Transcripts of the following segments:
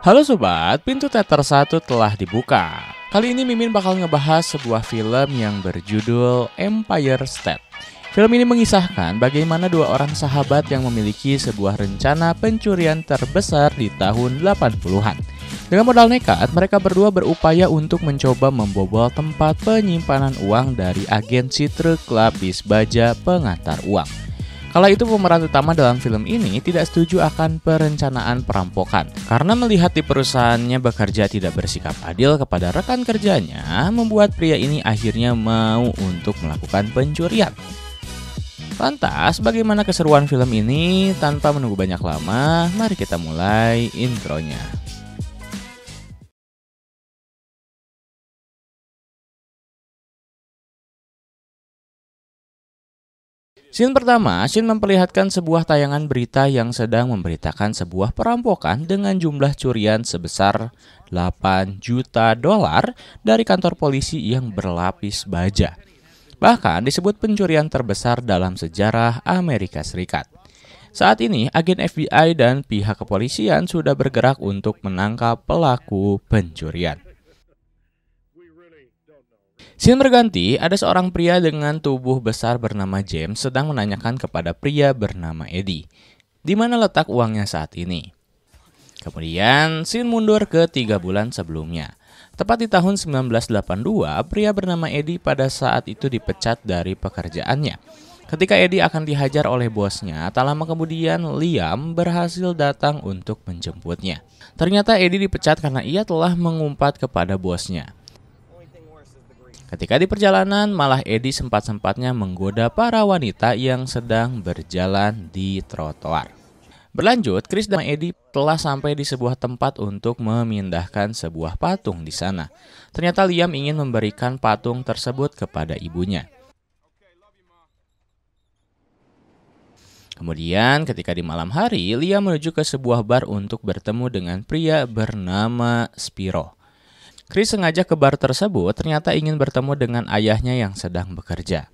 Halo sobat, pintu teater 1 telah dibuka. Kali ini Mimin bakal ngebahas sebuah film yang berjudul Empire State. Film ini mengisahkan bagaimana dua orang sahabat yang memiliki sebuah rencana pencurian terbesar di tahun 80-an. Dengan modal nekat, mereka berdua berupaya untuk mencoba membobol tempat penyimpanan uang dari agensi truk lapis baja pengantar uang. Kala itu pemeran utama dalam film ini tidak setuju akan perencanaan perampokan karena melihat di perusahaannya bekerja tidak bersikap adil kepada rekan kerjanya, membuat pria ini akhirnya mau untuk melakukan pencurian. Lantas, bagaimana keseruan film ini? Tanpa menunggu banyak lama, mari kita mulai intronya. Scene pertama, scene memperlihatkan sebuah tayangan berita yang sedang memberitakan sebuah perampokan dengan jumlah curian sebesar 8 juta dolar dari kantor polisi yang berlapis baja. Bahkan disebut pencurian terbesar dalam sejarah Amerika Serikat. Saat ini, agen FBI dan pihak kepolisian sudah bergerak untuk menangkap pelaku pencurian. Scene berganti, ada seorang pria dengan tubuh besar bernama James sedang menanyakan kepada pria bernama Eddie, di mana letak uangnya saat ini. Kemudian, scene mundur ke 3 bulan sebelumnya. Tepat di tahun 1982, pria bernama Eddie pada saat itu dipecat dari pekerjaannya. Ketika Eddie akan dihajar oleh bosnya, tak lama kemudian Liam berhasil datang untuk menjemputnya. Ternyata Eddie dipecat karena ia telah mengumpat kepada bosnya. Ketika di perjalanan, malah Eddie sempat-sempatnya menggoda para wanita yang sedang berjalan di trotoar. Berlanjut, Chris dan Eddie telah sampai di sebuah tempat untuk memindahkan sebuah patung di sana. Ternyata Liam ingin memberikan patung tersebut kepada ibunya. Kemudian, ketika di malam hari, Liam menuju ke sebuah bar untuk bertemu dengan pria bernama Spiro. Chris sengaja ke bar tersebut ternyata ingin bertemu dengan ayahnya yang sedang bekerja.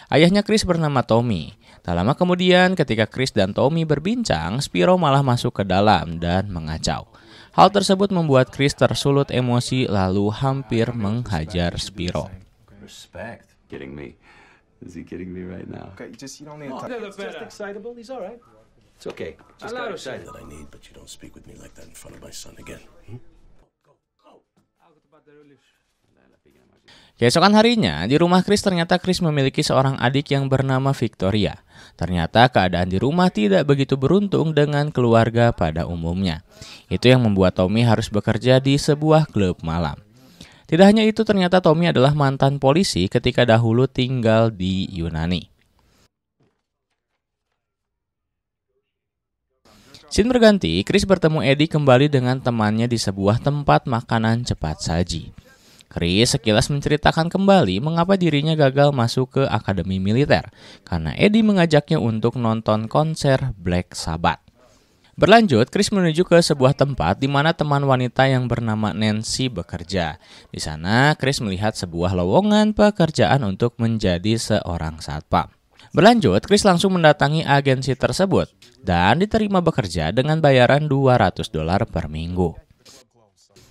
Ayahnya Chris bernama Tommy. Tak lama kemudian ketika Chris dan Tommy berbincang, Spiro malah masuk ke dalam dan mengacau. Hal tersebut membuat Chris tersulut emosi lalu hampir menghajar Spiro. Respect. Kidding me. Is he kidding me right now? Okay, you don't need to talk. He's just excitable. He's all right. It's okay. Just got excited. That I need, but you don't speak with me like that in front of my son again. Keesokan harinya, di rumah Chris ternyata Chris memiliki seorang adik yang bernama Victoria. Ternyata keadaan di rumah tidak begitu beruntung dengan keluarga pada umumnya. Itu yang membuat Tommy harus bekerja di sebuah klub malam. Tidak hanya itu, ternyata Tommy adalah mantan polisi ketika dahulu tinggal di Yunani. Scene berganti, Chris bertemu Eddie kembali dengan temannya di sebuah tempat makanan cepat saji. Chris sekilas menceritakan kembali mengapa dirinya gagal masuk ke akademi militer, karena Eddie mengajaknya untuk nonton konser Black Sabbath. Berlanjut, Chris menuju ke sebuah tempat di mana teman wanita yang bernama Nancy bekerja. Di sana, Chris melihat sebuah lowongan pekerjaan untuk menjadi seorang satpam. Berlanjut, Chris langsung mendatangi agensi tersebut dan diterima bekerja dengan bayaran $200 per minggu.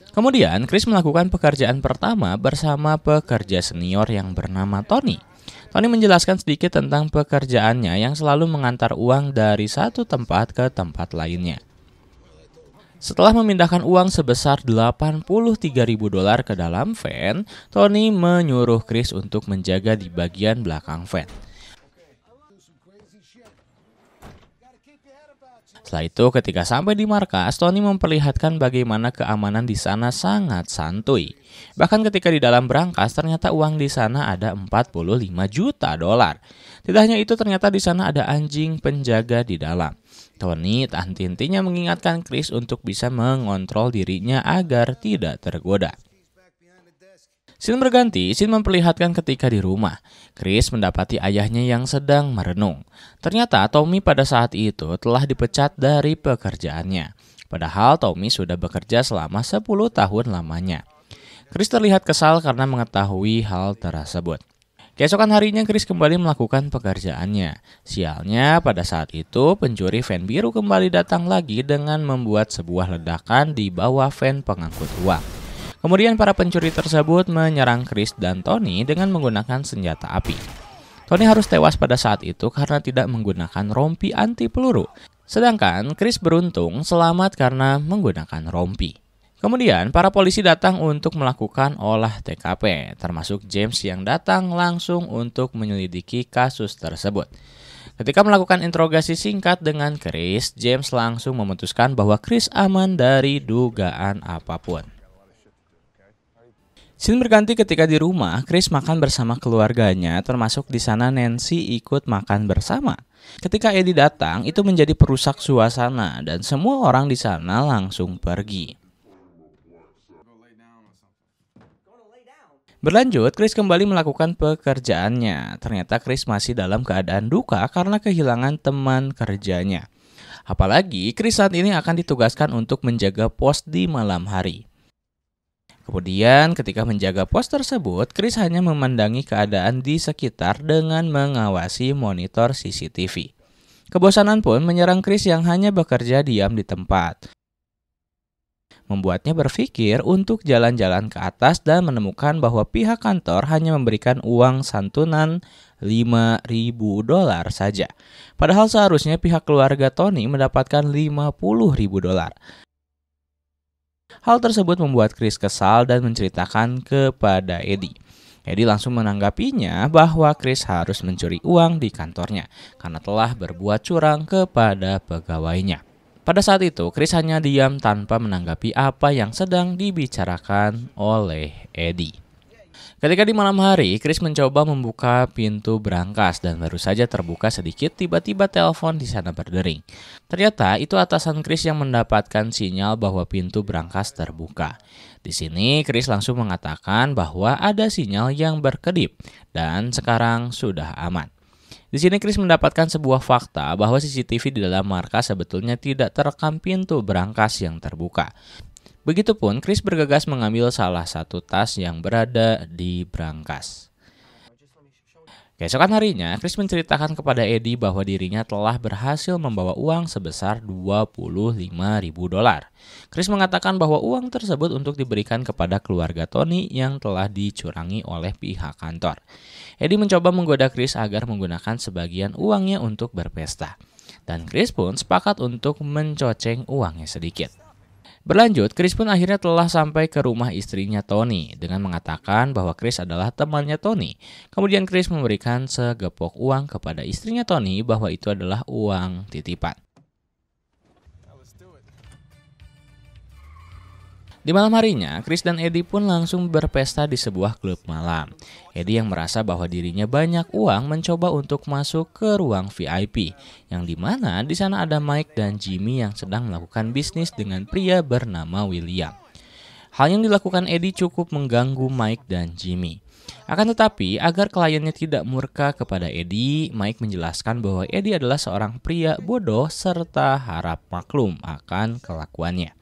Kemudian, Chris melakukan pekerjaan pertama bersama pekerja senior yang bernama Tony. Tony menjelaskan sedikit tentang pekerjaannya yang selalu mengantar uang dari satu tempat ke tempat lainnya. Setelah memindahkan uang sebesar $83.000 ke dalam van, Tony menyuruh Chris untuk menjaga di bagian belakang van. Setelah itu, ketika sampai di markas, Tony memperlihatkan bagaimana keamanan di sana sangat santuy. Bahkan ketika di dalam brankas, ternyata uang di sana ada $45 juta. Tidak hanya itu, ternyata di sana ada anjing penjaga di dalam. Tony tak henti-hentinya mengingatkan Chris untuk bisa mengontrol dirinya agar tidak tergoda. Scene berganti, scene memperlihatkan ketika di rumah. Chris mendapati ayahnya yang sedang merenung. Ternyata Tommy pada saat itu telah dipecat dari pekerjaannya. Padahal Tommy sudah bekerja selama 10 tahun lamanya. Chris terlihat kesal karena mengetahui hal tersebut. Keesokan harinya Chris kembali melakukan pekerjaannya. Sialnya pada saat itu pencuri van biru kembali datang lagi dengan membuat sebuah ledakan di bawah van pengangkut uang. Kemudian para pencuri tersebut menyerang Chris dan Tony dengan menggunakan senjata api. Tony harus tewas pada saat itu karena tidak menggunakan rompi anti peluru. Sedangkan Chris beruntung selamat karena menggunakan rompi. Kemudian para polisi datang untuk melakukan olah TKP, termasuk James yang datang langsung untuk menyelidiki kasus tersebut. Ketika melakukan interogasi singkat dengan Chris, James langsung memutuskan bahwa Chris aman dari dugaan apapun. Scene berganti ketika di rumah, Chris makan bersama keluarganya, termasuk di sana Nancy ikut makan bersama. Ketika Eddie datang, itu menjadi perusak suasana dan semua orang di sana langsung pergi. Berlanjut, Chris kembali melakukan pekerjaannya. Ternyata Chris masih dalam keadaan duka karena kehilangan teman kerjanya. Apalagi, Chris saat ini akan ditugaskan untuk menjaga pos di malam hari. Kemudian, ketika menjaga pos tersebut, Chris hanya memandangi keadaan di sekitar dengan mengawasi monitor CCTV. Kebosanan pun menyerang Chris yang hanya bekerja diam di tempat. Membuatnya berpikir untuk jalan-jalan ke atas dan menemukan bahwa pihak kantor hanya memberikan uang santunan $5.000 saja. Padahal seharusnya pihak keluarga Tony mendapatkan $50.000. Hal tersebut membuat Chris kesal dan menceritakan kepada Eddie. Eddie langsung menanggapinya bahwa Chris harus mencuri uang di kantornya karena telah berbuat curang kepada pegawainya. Pada saat itu, Chris hanya diam tanpa menanggapi apa yang sedang dibicarakan oleh Eddie. Ketika di malam hari, Chris mencoba membuka pintu berangkas dan baru saja terbuka sedikit, tiba-tiba telepon di sana berdering. Ternyata itu atasan Chris yang mendapatkan sinyal bahwa pintu berangkas terbuka. Di sini, Chris langsung mengatakan bahwa ada sinyal yang berkedip dan sekarang sudah aman. Di sini Chris mendapatkan sebuah fakta bahwa CCTV di dalam markas sebetulnya tidak terekam pintu berangkas yang terbuka. Begitupun Chris bergegas mengambil salah satu tas yang berada di berangkas. Keesokan harinya, Chris menceritakan kepada Eddie bahwa dirinya telah berhasil membawa uang sebesar $25.000. Chris mengatakan bahwa uang tersebut untuk diberikan kepada keluarga Tony yang telah dicurangi oleh pihak kantor. Eddie mencoba menggoda Chris agar menggunakan sebagian uangnya untuk berpesta. Dan Chris pun sepakat untuk mencoceng uangnya sedikit. Berlanjut, Chris pun akhirnya telah sampai ke rumah istrinya Tony dengan mengatakan bahwa Chris adalah temannya Tony. Kemudian Chris memberikan segepok uang kepada istrinya Tony bahwa itu adalah uang titipan. Di malam harinya, Chris dan Eddie pun langsung berpesta di sebuah klub malam. Eddie yang merasa bahwa dirinya banyak uang mencoba untuk masuk ke ruang VIP, yang dimana di sana ada Mike dan Jimmy yang sedang melakukan bisnis dengan pria bernama William. Hal yang dilakukan Eddie cukup mengganggu Mike dan Jimmy. Akan tetapi, agar kliennya tidak murka kepada Eddie, Mike menjelaskan bahwa Eddie adalah seorang pria bodoh serta harap maklum akan kelakuannya.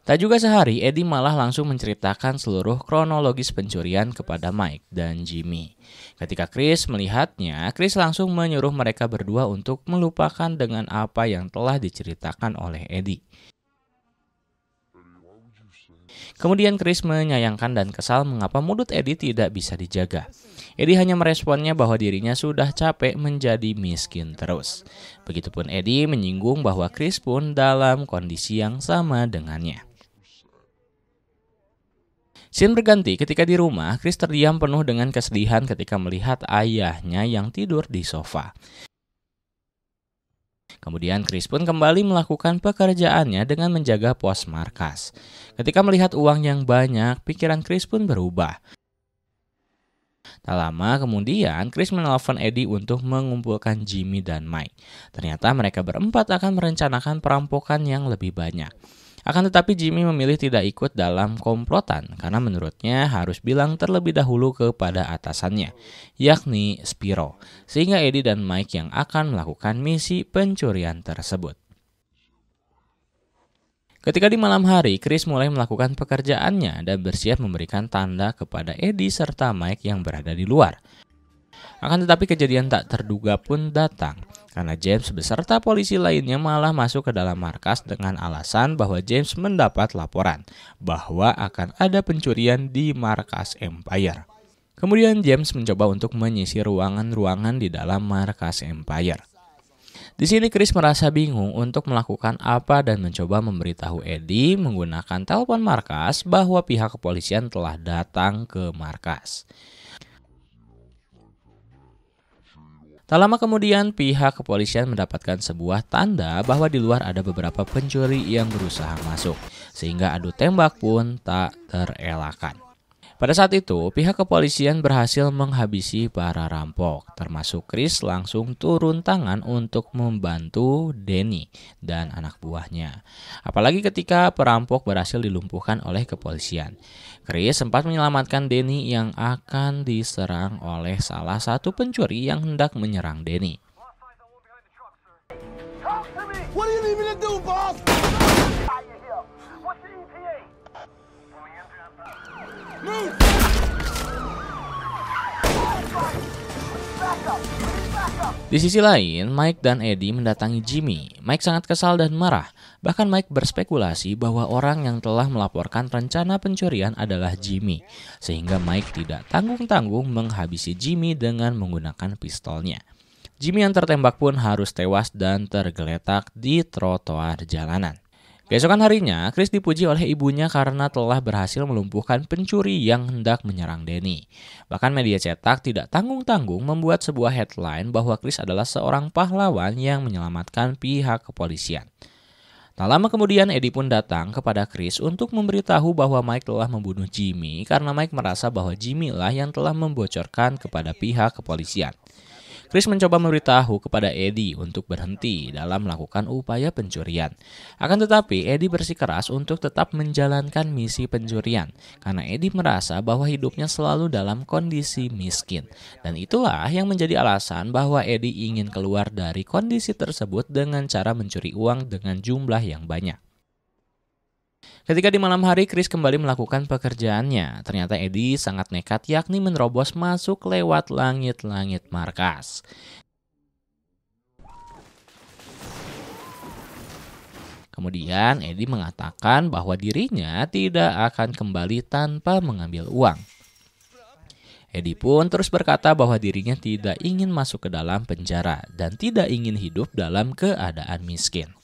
Tak juga sehari, Eddie malah langsung menceritakan seluruh kronologis pencurian kepada Mike dan Jimmy. Ketika Chris melihatnya, Chris langsung menyuruh mereka berdua untuk melupakan dengan apa yang telah diceritakan oleh Eddie. Kemudian Chris menyayangkan dan kesal mengapa mulut Eddie tidak bisa dijaga. Eddie hanya meresponnya bahwa dirinya sudah capek menjadi miskin terus. Begitupun Eddie menyinggung bahwa Chris pun dalam kondisi yang sama dengannya. Scene berganti ketika di rumah, Chris terdiam penuh dengan kesedihan ketika melihat ayahnya yang tidur di sofa. Kemudian Chris pun kembali melakukan pekerjaannya dengan menjaga pos markas. Ketika melihat uang yang banyak, pikiran Chris pun berubah. Tak lama kemudian, Chris menelpon Eddie untuk mengumpulkan Jimmy dan Mike. Ternyata mereka berempat akan merencanakan perampokan yang lebih banyak. Akan tetapi Jimmy memilih tidak ikut dalam komplotan karena menurutnya harus bilang terlebih dahulu kepada atasannya, yakni Spiro, sehingga Eddie dan Mike yang akan melakukan misi pencurian tersebut. Ketika di malam hari, Chris mulai melakukan pekerjaannya dan bersiap memberikan tanda kepada Eddie serta Mike yang berada di luar. Akan tetapi kejadian tak terduga pun datang, karena James beserta polisi lainnya malah masuk ke dalam markas dengan alasan bahwa James mendapat laporan bahwa akan ada pencurian di markas Empire. Kemudian James mencoba untuk menyisir ruangan-ruangan di dalam markas Empire. Di sini Chris merasa bingung untuk melakukan apa dan mencoba memberitahu Eddie menggunakan telepon markas bahwa pihak kepolisian telah datang ke markas. Tak lama kemudian, pihak kepolisian mendapatkan sebuah tanda bahwa di luar ada beberapa pencuri yang berusaha masuk, sehingga adu tembak pun tak terelakkan. Pada saat itu, pihak kepolisian berhasil menghabisi para rampok, termasuk Chris langsung turun tangan untuk membantu Danny dan anak buahnya. Apalagi ketika perampok berhasil dilumpuhkan oleh kepolisian. Chris sempat menyelamatkan Danny yang akan diserang oleh salah satu pencuri yang hendak menyerang Danny. What do you need me to do, boss? Move! Di sisi lain, Mike dan Eddie mendatangi Jimmy. Mike sangat kesal dan marah. Bahkan Mike berspekulasi bahwa orang yang telah melaporkan rencana pencurian adalah Jimmy. Sehingga Mike tidak tanggung-tanggung menghabisi Jimmy dengan menggunakan pistolnya. Jimmy yang tertembak pun harus tewas dan tergeletak di trotoar jalanan. Keesokan harinya, Chris dipuji oleh ibunya karena telah berhasil melumpuhkan pencuri yang hendak menyerang Danny. Bahkan media cetak tidak tanggung-tanggung membuat sebuah headline bahwa Chris adalah seorang pahlawan yang menyelamatkan pihak kepolisian. Tak lama kemudian, Eddie pun datang kepada Chris untuk memberitahu bahwa Mike telah membunuh Jimmy karena Mike merasa bahwa Jimmy lah yang telah membocorkan kepada pihak kepolisian. Chris mencoba memberitahu kepada Eddie untuk berhenti dalam melakukan upaya pencurian. Akan tetapi, Eddie bersikeras untuk tetap menjalankan misi pencurian karena Eddie merasa bahwa hidupnya selalu dalam kondisi miskin. Dan itulah yang menjadi alasan bahwa Eddie ingin keluar dari kondisi tersebut dengan cara mencuri uang dengan jumlah yang banyak. Ketika di malam hari Chris kembali melakukan pekerjaannya, ternyata Eddie sangat nekat yakni menerobos masuk lewat langit-langit markas. Kemudian Eddie mengatakan bahwa dirinya tidak akan kembali tanpa mengambil uang. Eddie pun terus berkata bahwa dirinya tidak ingin masuk ke dalam penjara dan tidak ingin hidup dalam keadaan miskin.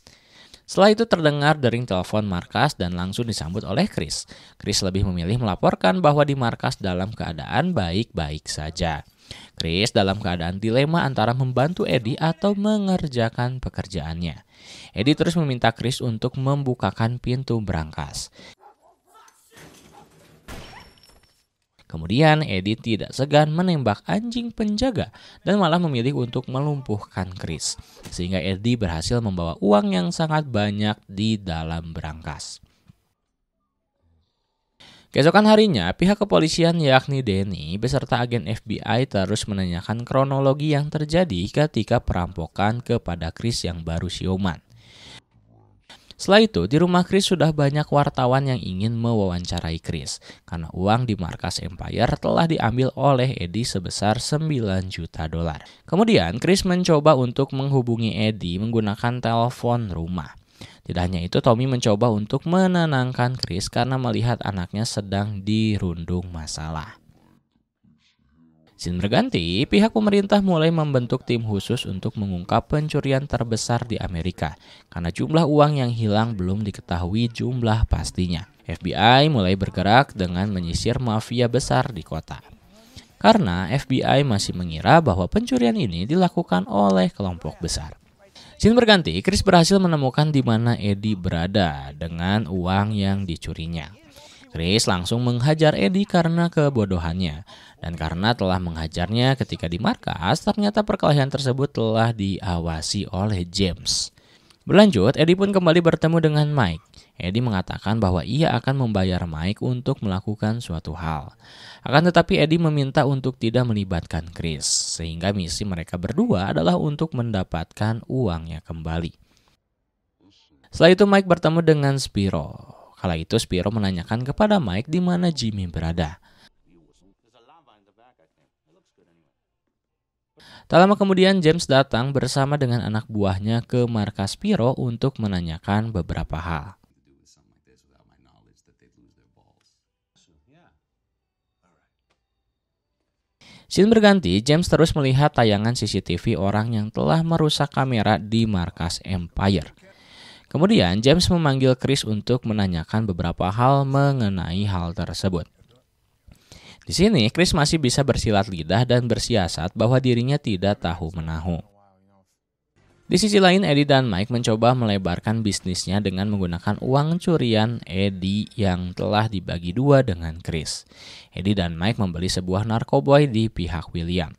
Setelah itu terdengar dering telepon markas dan langsung disambut oleh Chris. Chris lebih memilih melaporkan bahwa di markas dalam keadaan baik-baik saja. Chris dalam keadaan dilema antara membantu Eddie atau mengerjakan pekerjaannya. Eddie terus meminta Chris untuk membukakan pintu berangkas. Kemudian Eddie tidak segan menembak anjing penjaga dan malah memilih untuk melumpuhkan Chris. Sehingga Eddie berhasil membawa uang yang sangat banyak di dalam berangkas. Keesokan harinya, pihak kepolisian yakni Danny beserta agen FBI terus menanyakan kronologi yang terjadi ketika perampokan kepada Chris yang baru siuman. Setelah itu, di rumah Chris sudah banyak wartawan yang ingin mewawancarai Chris karena uang di markas Empire telah diambil oleh Eddie sebesar $9 juta. Kemudian, Chris mencoba untuk menghubungi Eddie menggunakan telepon rumah. Tidak hanya itu, Tommy mencoba untuk menenangkan Chris karena melihat anaknya sedang dirundung masalah. Scene berganti, pihak pemerintah mulai membentuk tim khusus untuk mengungkap pencurian terbesar di Amerika karena jumlah uang yang hilang belum diketahui jumlah pastinya. FBI mulai bergerak dengan menyisir mafia besar di kota. Karena FBI masih mengira bahwa pencurian ini dilakukan oleh kelompok besar. Scene berganti, Chris berhasil menemukan di mana Eddie berada dengan uang yang dicurinya. Chris langsung menghajar Eddie karena kebodohannya. Dan karena telah menghajarnya ketika di markas, ternyata perkelahian tersebut telah diawasi oleh James. Berlanjut, Eddie pun kembali bertemu dengan Mike. Eddie mengatakan bahwa ia akan membayar Mike untuk melakukan suatu hal. Akan tetapi Eddie meminta untuk tidak melibatkan Chris, sehingga misi mereka berdua adalah untuk mendapatkan uangnya kembali. Setelah itu Mike bertemu dengan Spiro. Kala itu Spiro menanyakan kepada Mike di mana Jimmy berada. Tak lama kemudian James datang bersama dengan anak buahnya ke markas Spyro untuk menanyakan beberapa hal. Scene berganti, James terus melihat tayangan CCTV orang yang telah merusak kamera di markas Empire. Kemudian James memanggil Chris untuk menanyakan beberapa hal mengenai hal tersebut. Di sini, Chris masih bisa bersilat lidah dan bersiasat bahwa dirinya tidak tahu-menahu. Di sisi lain, Eddie dan Mike mencoba melebarkan bisnisnya dengan menggunakan uang curian Eddie yang telah dibagi dua dengan Chris. Eddie dan Mike membeli sebuah narkoboy di pihak William.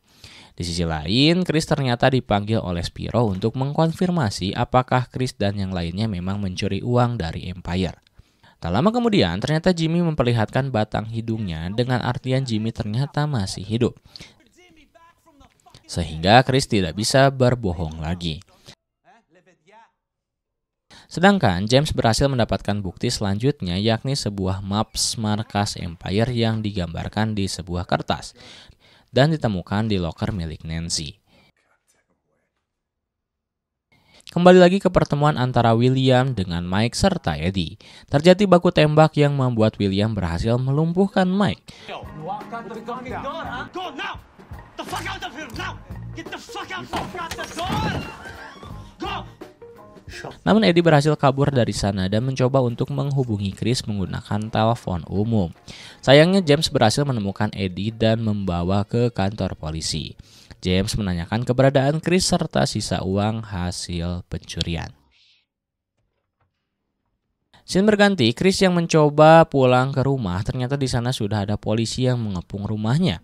Di sisi lain, Chris ternyata dipanggil oleh Spyro untuk mengkonfirmasi apakah Chris dan yang lainnya memang mencuri uang dari Empire. Tak lama kemudian, ternyata Jimmy memperlihatkan batang hidungnya dengan artian Jimmy ternyata masih hidup. Sehingga Chris tidak bisa berbohong lagi. Sedangkan James berhasil mendapatkan bukti selanjutnya, yakni sebuah maps markas Empire yang digambarkan di sebuah kertas dan ditemukan di loker milik Nancy. Kembali lagi ke pertemuan antara William dengan Mike serta Eddie. Terjadi baku tembak yang membuat William berhasil melumpuhkan Mike. Namun Eddie berhasil kabur dari sana dan mencoba untuk menghubungi Chris menggunakan telepon umum. Sayangnya James berhasil menemukan Eddie dan membawa ke kantor polisi. James menanyakan keberadaan Chris serta sisa uang hasil pencurian. Scene berganti, Chris yang mencoba pulang ke rumah, ternyata di sana sudah ada polisi yang mengepung rumahnya.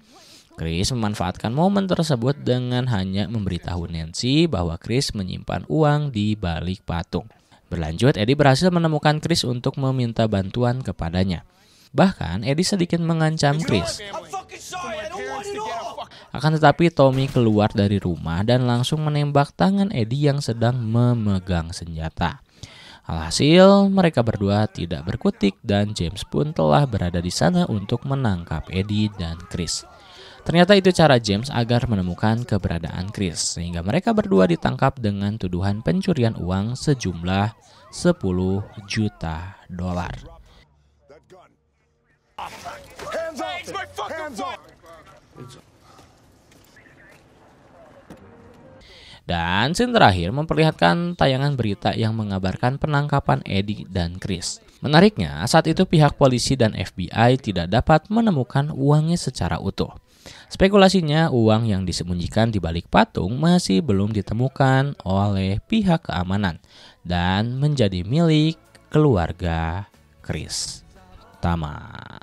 Chris memanfaatkan momen tersebut dengan hanya memberitahu Nancy bahwa Chris menyimpan uang di balik patung. Berlanjut, Eddie berhasil menemukan Chris untuk meminta bantuan kepadanya. Bahkan, Eddie sedikit mengancam Chris. Akan tetapi Tommy keluar dari rumah dan langsung menembak tangan Eddie yang sedang memegang senjata. Alhasil, mereka berdua tidak berkutik dan James pun telah berada di sana untuk menangkap Eddie dan Chris. Ternyata itu cara James agar menemukan keberadaan Chris, sehingga mereka berdua ditangkap dengan tuduhan pencurian uang sejumlah $10 juta. Dan scene terakhir memperlihatkan tayangan berita yang mengabarkan penangkapan Eddie dan Chris. Menariknya, saat itu pihak polisi dan FBI tidak dapat menemukan uangnya secara utuh. Spekulasinya, uang yang disembunyikan di balik patung masih belum ditemukan oleh pihak keamanan dan menjadi milik keluarga Chris. Tamat.